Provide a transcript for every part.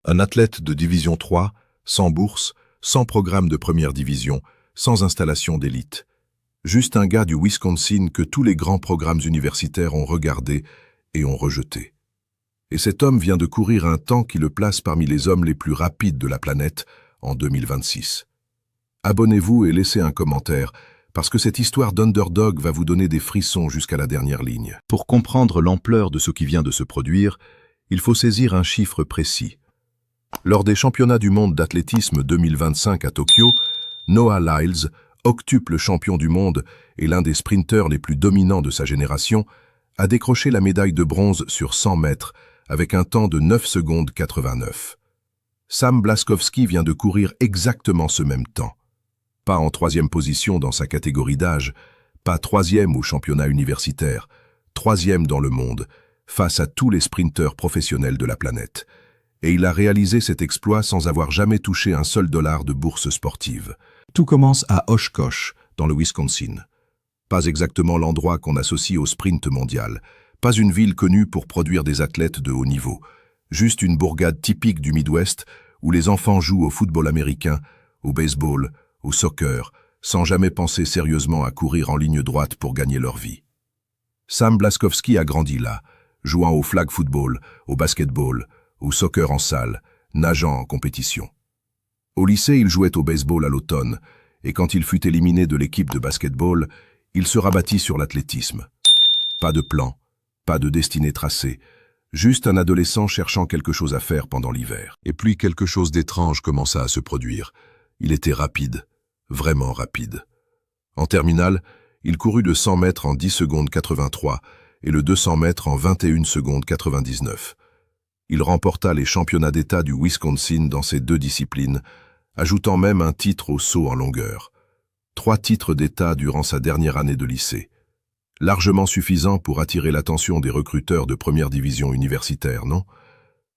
Un athlète de division 3, sans bourse, sans programme de première division, sans installation d'élite. Juste un gars du Wisconsin que tous les grands programmes universitaires ont regardé et ont rejeté. Et cet homme vient de courir un temps qui le place parmi les hommes les plus rapides de la planète en 2026. Abonnez-vous et laissez un commentaire, parce que cette histoire d'underdog va vous donner des frissons jusqu'à la dernière ligne. Pour comprendre l'ampleur de ce qui vient de se produire, il faut saisir un chiffre précis. Lors des championnats du monde d'athlétisme 2025 à Tokyo, Noah Lyles, octuple champion du monde et l'un des sprinteurs les plus dominants de sa génération, a décroché la médaille de bronze sur 100 mètres avec un temps de 9 secondes 89. Sam Blaskowski vient de courir exactement ce même temps. Pas en 3e position dans sa catégorie d'âge, pas 3e au championnat universitaire, 3e dans le monde, face à tous les sprinteurs professionnels de la planète. Et il a réalisé cet exploit sans avoir jamais touché un seul dollar de bourse sportive. Tout commence à Oshkosh, dans le Wisconsin. Pas exactement l'endroit qu'on associe au sprint mondial, pas une ville connue pour produire des athlètes de haut niveau, juste une bourgade typique du Midwest où les enfants jouent au football américain, au baseball, au soccer, sans jamais penser sérieusement à courir en ligne droite pour gagner leur vie. Sam Blaskowski a grandi là, jouant au flag football, au basketball, au soccer en salle, nageant en compétition. Au lycée, il jouait au baseball à l'automne, et quand il fut éliminé de l'équipe de basketball, il se rabattit sur l'athlétisme. Pas de plan, pas de destinée tracée, juste un adolescent cherchant quelque chose à faire pendant l'hiver. Et puis quelque chose d'étrange commença à se produire. Il était rapide, vraiment rapide. En terminale, il courut de 100 mètres en 10 secondes 83 et le 200 mètres en 21 secondes 99. Il remporta les championnats d'État du Wisconsin dans ces deux disciplines, ajoutant même un titre au saut en longueur. 3 titres d'État durant sa dernière année de lycée. Largement suffisant pour attirer l'attention des recruteurs de première division universitaire, non?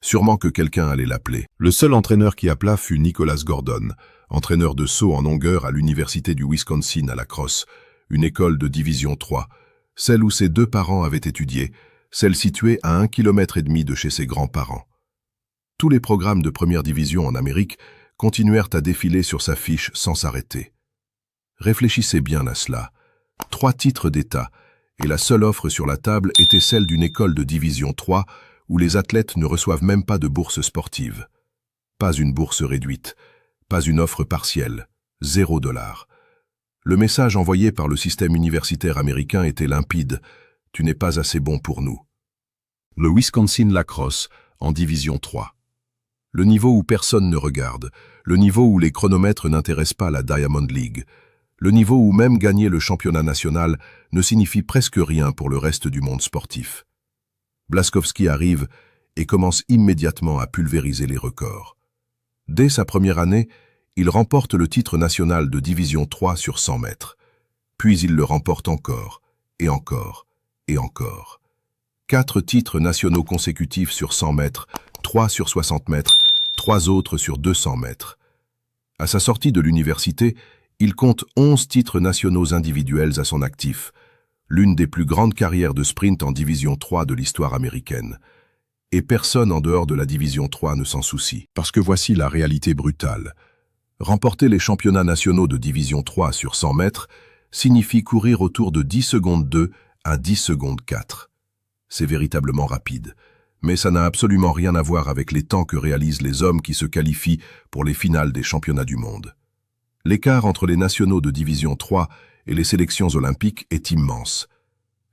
Sûrement que quelqu'un allait l'appeler. Le seul entraîneur qui appela fut Nicholas Gordon, entraîneur de saut en longueur à l'université du Wisconsin à La Crosse, une école de division 3, celle où ses 2 parents avaient étudié, celle située à 1,5 km de chez ses grands-parents. Tous les programmes de première division en Amérique continuèrent à défiler sur sa fiche sans s'arrêter. Réfléchissez bien à cela. 3 titres d'État, et la seule offre sur la table était celle d'une école de division 3 où les athlètes ne reçoivent même pas de bourse sportive. Pas une bourse réduite, pas une offre partielle, $0. Le message envoyé par le système universitaire américain était limpide. Tu n'es pas assez bon pour nous. Le Wisconsin La Crosse, en division 3. Le niveau où personne ne regarde, le niveau où les chronomètres n'intéressent pas la Diamond League, le niveau où même gagner le championnat national ne signifie presque rien pour le reste du monde sportif. Blaskowski arrive et commence immédiatement à pulvériser les records. Dès sa première année, il remporte le titre national de division 3 sur 100 mètres. Puis il le remporte encore, et encore, et encore. 4 titres nationaux consécutifs sur 100 mètres, 3 sur 60 mètres, 3 autres sur 200 mètres. À sa sortie de l'université, il compte 11 titres nationaux individuels à son actif, l'une des plus grandes carrières de sprint en division 3 de l'histoire américaine. Et personne en dehors de la division 3 ne s'en soucie. Parce que voici la réalité brutale. Remporter les championnats nationaux de division 3 sur 100 mètres signifie courir autour de 10 secondes 2 à 10 secondes 4. C'est véritablement rapide. Mais ça n'a absolument rien à voir avec les temps que réalisent les hommes qui se qualifient pour les finales des championnats du monde. L'écart entre les nationaux de division 3 et les sélections olympiques est immense.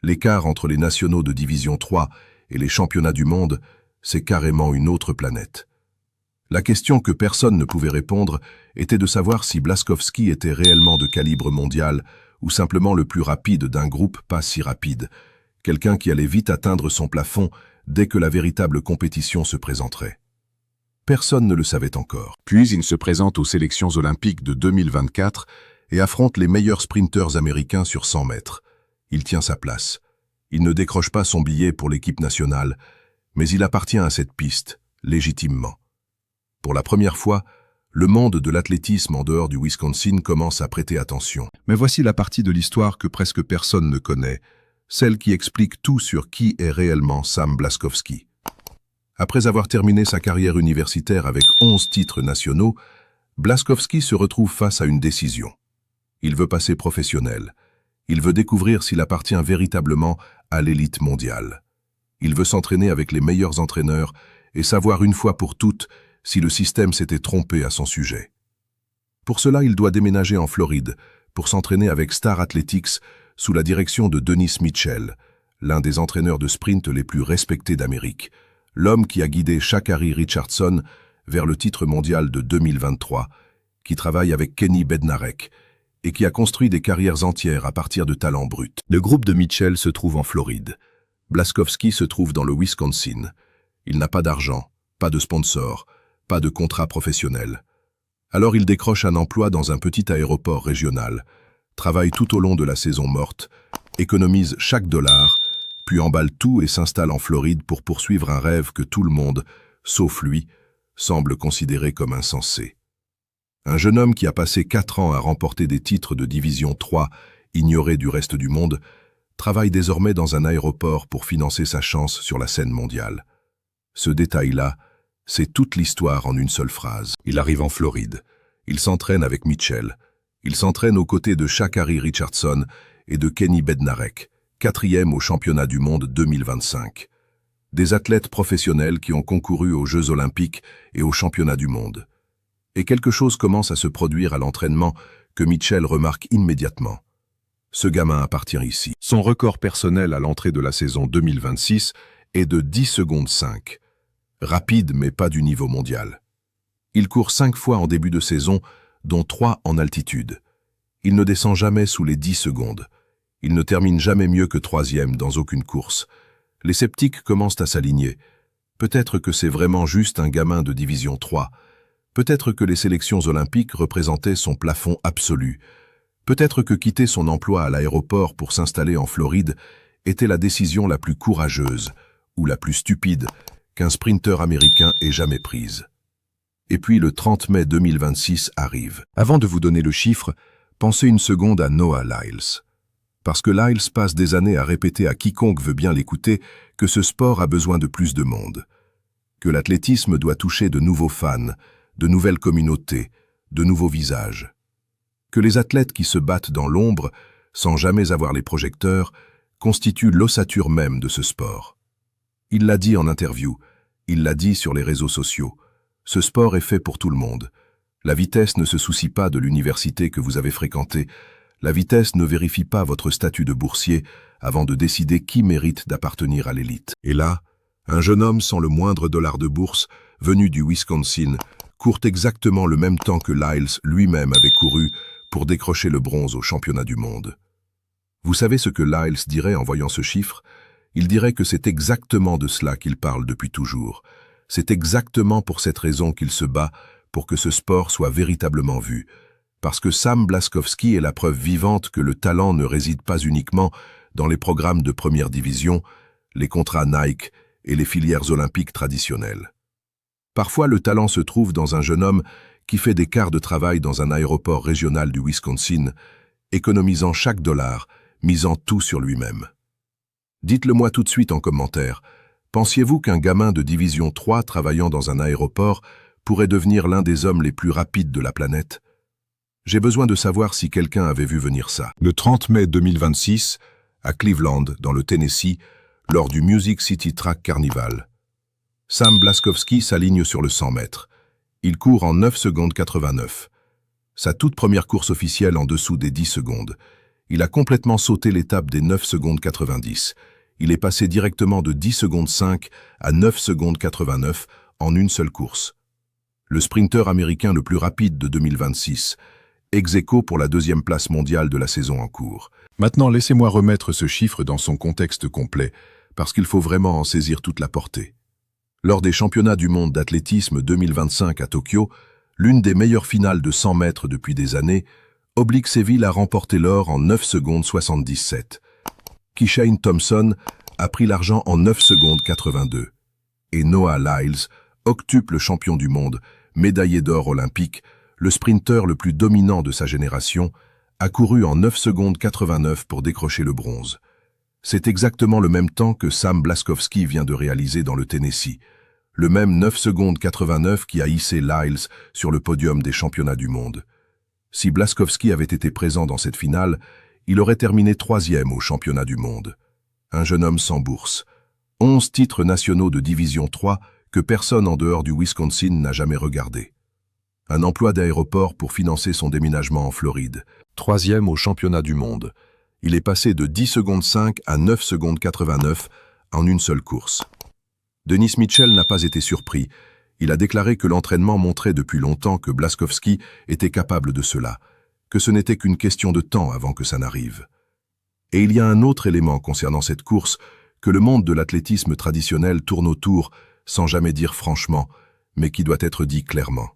L'écart entre les nationaux de division 3 et les championnats du monde, c'est carrément une autre planète. La question que personne ne pouvait répondre était de savoir si Blaskowski était réellement de calibre mondial ou simplement le plus rapide d'un groupe pas si rapide, quelqu'un qui allait vite atteindre son plafond dès que la véritable compétition se présenterait. Personne ne le savait encore. Puis il se présente aux sélections olympiques de 2024 et affronte les meilleurs sprinteurs américains sur 100 mètres. Il tient sa place. Il ne décroche pas son billet pour l'équipe nationale, mais il appartient à cette piste, légitimement. Pour la première fois, le monde de l'athlétisme en dehors du Wisconsin commence à prêter attention. Mais voici la partie de l'histoire que presque personne ne connaît, celle qui explique tout sur qui est réellement Sam Blaskowski. Après avoir terminé sa carrière universitaire avec 11 titres nationaux, Błaszkowski se retrouve face à une décision. Il veut passer professionnel. Il veut découvrir s'il appartient véritablement à l'élite mondiale. Il veut s'entraîner avec les meilleurs entraîneurs et savoir une fois pour toutes si le système s'était trompé à son sujet. Pour cela, il doit déménager en Floride pour s'entraîner avec Star Athletics sous la direction de Dennis Mitchell, l'un des entraîneurs de sprint les plus respectés d'Amérique, l'homme qui a guidé Sha'Carri Richardson vers le titre mondial de 2023, qui travaille avec Kenny Bednarek et qui a construit des carrières entières à partir de talents bruts. Le groupe de Mitchell se trouve en Floride. Błaszkowski se trouve dans le Wisconsin. Il n'a pas d'argent, pas de sponsor, pas de contrat professionnel. Alors il décroche un emploi dans un petit aéroport régional, travaille tout au long de la saison morte, économise chaque dollar, puis emballe tout et s'installe en Floride pour poursuivre un rêve que tout le monde, sauf lui, semble considérer comme insensé. Un jeune homme qui a passé 4 ans à remporter des titres de division 3, ignorés du reste du monde, travaille désormais dans un aéroport pour financer sa chance sur la scène mondiale. Ce détail-là, c'est toute l'histoire en une seule phrase. Il arrive en Floride. Il s'entraîne avec Mitchell. Il s'entraîne aux côtés de Sha'Carri Richardson et de Kenny Bednarek, 4e au championnat du monde 2025. Des athlètes professionnels qui ont concouru aux Jeux olympiques et aux championnats du monde. Et quelque chose commence à se produire à l'entraînement que Mitchell remarque immédiatement. Ce gamin appartient ici. Son record personnel à l'entrée de la saison 2026 est de 10 secondes 5. Rapide mais pas du niveau mondial. Il court 5 fois en début de saison, dont 3 en altitude. Il ne descend jamais sous les 10 secondes. Il ne termine jamais mieux que 3e dans aucune course. Les sceptiques commencent à s'aligner. Peut-être que c'est vraiment juste un gamin de division 3. Peut-être que les sélections olympiques représentaient son plafond absolu. Peut-être que quitter son emploi à l'aéroport pour s'installer en Floride était la décision la plus courageuse, ou la plus stupide, qu'un sprinter américain ait jamais prise. Et puis le 30 mai 2026 arrive. Avant de vous donner le chiffre, pensez une seconde à Noah Lyles. Parce que Lyles passe des années à répéter à quiconque veut bien l'écouter que ce sport a besoin de plus de monde, que l'athlétisme doit toucher de nouveaux fans, de nouvelles communautés, de nouveaux visages, que les athlètes qui se battent dans l'ombre, sans jamais avoir les projecteurs, constituent l'ossature même de ce sport. Il l'a dit en interview, il l'a dit sur les réseaux sociaux. Ce sport est fait pour tout le monde. La vitesse ne se soucie pas de l'université que vous avez fréquentée. La vitesse ne vérifie pas votre statut de boursier avant de décider qui mérite d'appartenir à l'élite. Et là, un jeune homme sans le moindre dollar de bourse, venu du Wisconsin, court exactement le même temps que Lyles lui-même avait couru pour décrocher le bronze au championnat du monde. Vous savez ce que Lyles dirait en voyant ce chiffre? Il dirait que c'est exactement de cela qu'il parle depuis toujours. C'est exactement pour cette raison qu'il se bat pour que ce sport soit véritablement vu. Parce que Sam Błaszkowski est la preuve vivante que le talent ne réside pas uniquement dans les programmes de première division, les contrats Nike et les filières olympiques traditionnelles. Parfois, le talent se trouve dans un jeune homme qui fait des quarts de travail dans un aéroport régional du Wisconsin, économisant chaque dollar, misant tout sur lui-même. Dites-le moi tout de suite en commentaire. Pensiez-vous qu'un gamin de division 3 travaillant dans un aéroport pourrait devenir l'un des hommes les plus rapides de la planète? J'ai besoin de savoir si quelqu'un avait vu venir ça. Le 30 mai 2026, à Cleveland, dans le Tennessee, lors du Music City Track Carnival, Sam Błaszkowski s'aligne sur le 100 mètres. Il court en 9 secondes 89. Sa toute première course officielle en dessous des 10 secondes. Il a complètement sauté l'étape des 9 secondes 90. Il est passé directement de 10 secondes 5 à 9 secondes 89 en une seule course. Le sprinter américain le plus rapide de 2026, ex aequo pour la 2e place mondiale de la saison en cours. Maintenant, laissez-moi remettre ce chiffre dans son contexte complet, parce qu'il faut vraiment en saisir toute la portée. Lors des championnats du monde d'athlétisme 2025 à Tokyo, l'une des meilleures finales de 100 mètres depuis des années, Oblique Seville a remporté l'or en 9 secondes 77. Kishane Thompson a pris l'argent en 9 secondes 82. Et Noah Lyles, octuple champion du monde, médaillé d'or olympique, le sprinter le plus dominant de sa génération, a couru en 9 secondes 89 pour décrocher le bronze. C'est exactement le même temps que Sam Błaszkowski vient de réaliser dans le Tennessee. le même 9 secondes 89 qui a hissé Lyles sur le podium des championnats du monde. Si Błaszkowski avait été présent dans cette finale, il aurait terminé 3e au championnat du monde. Un jeune homme sans bourse. 11 titres nationaux de Division 3 que personne en dehors du Wisconsin n'a jamais regardé. Un emploi d'aéroport pour financer son déménagement en Floride. 3e au championnat du monde. Il est passé de 10 secondes 5 à 9 secondes 89 en une seule course. Dennis Mitchell n'a pas été surpris. Il a déclaré que l'entraînement montrait depuis longtemps que Błaszkowski était capable de cela, que ce n'était qu'une question de temps avant que ça n'arrive. Et il y a un autre élément concernant cette course que le monde de l'athlétisme traditionnel tourne autour sans jamais dire franchement, mais qui doit être dit clairement.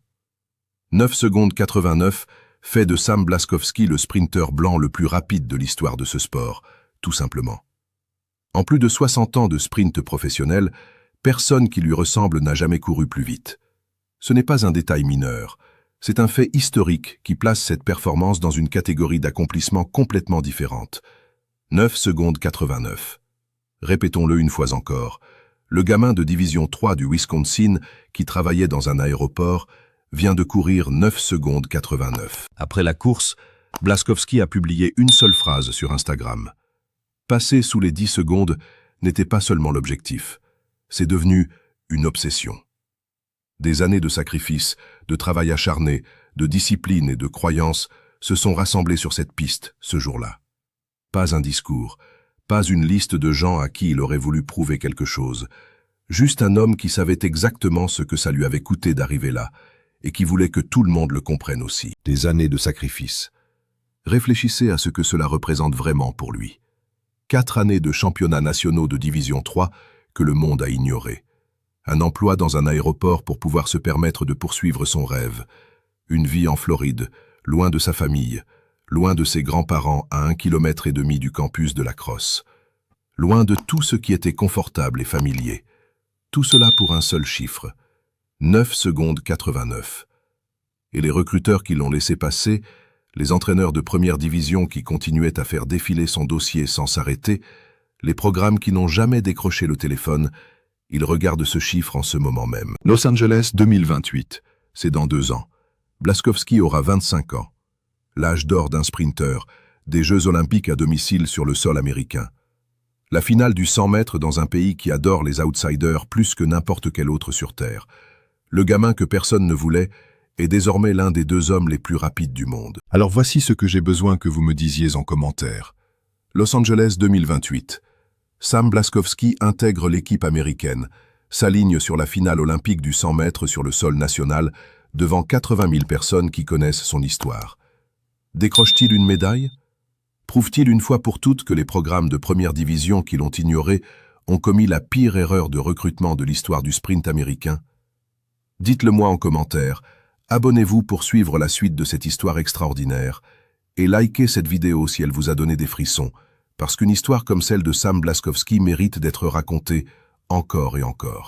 9 secondes 89 fait de Sam Błaszkowski le sprinter blanc le plus rapide de l'histoire de ce sport, tout simplement. En plus de 60 ans de sprint professionnel, personne qui lui ressemble n'a jamais couru plus vite. Ce n'est pas un détail mineur, c'est un fait historique qui place cette performance dans une catégorie d'accomplissement complètement différente. 9 secondes 89. Répétons-le une fois encore, le gamin de Division 3 du Wisconsin, qui travaillait dans un aéroport, vient de courir 9 secondes 89. Après la course, Błaszkowski a publié une seule phrase sur Instagram. Passer sous les 10 secondes n'était pas seulement l'objectif, c'est devenu une obsession. Des années de sacrifice, de travail acharné, de discipline et de croyance se sont rassemblées sur cette piste ce jour-là. Pas un discours, pas une liste de gens à qui il aurait voulu prouver quelque chose, juste un homme qui savait exactement ce que ça lui avait coûté d'arriver là, et qui voulait que tout le monde le comprenne aussi. Des années de sacrifice. Réfléchissez à ce que cela représente vraiment pour lui. 4 années de championnats nationaux de Division 3 que le monde a ignoré. Un emploi dans un aéroport pour pouvoir se permettre de poursuivre son rêve. Une vie en Floride, loin de sa famille, loin de ses grands-parents à 1,5 km du campus de la Crosse. Loin de tout ce qui était confortable et familier. Tout cela pour un seul chiffre. 9 secondes 89. Et les recruteurs qui l'ont laissé passer, les entraîneurs de première division qui continuaient à faire défiler son dossier sans s'arrêter, les programmes qui n'ont jamais décroché le téléphone, ils regardent ce chiffre en ce moment même. Los Angeles 2028, c'est dans 2 ans. Błaszkowski aura 25 ans. L'âge d'or d'un sprinter, des Jeux olympiques à domicile sur le sol américain. La finale du 100 mètres dans un pays qui adore les outsiders plus que n'importe quel autre sur Terre. Le gamin que personne ne voulait est désormais l'un des 2 hommes les plus rapides du monde. Alors voici ce que j'ai besoin que vous me disiez en commentaire. Los Angeles 2028. Sam Błaszkowski intègre l'équipe américaine, s'aligne sur la finale olympique du 100 mètres sur le sol national devant 80 000 personnes qui connaissent son histoire. Décroche-t-il une médaille? Prouve-t-il une fois pour toutes que les programmes de première division qui l'ont ignoré ont commis la pire erreur de recrutement de l'histoire du sprint américain? Dites-le moi en commentaire, abonnez-vous pour suivre la suite de cette histoire extraordinaire et likez cette vidéo si elle vous a donné des frissons, parce qu'une histoire comme celle de Sam Błaszkowski mérite d'être racontée encore et encore.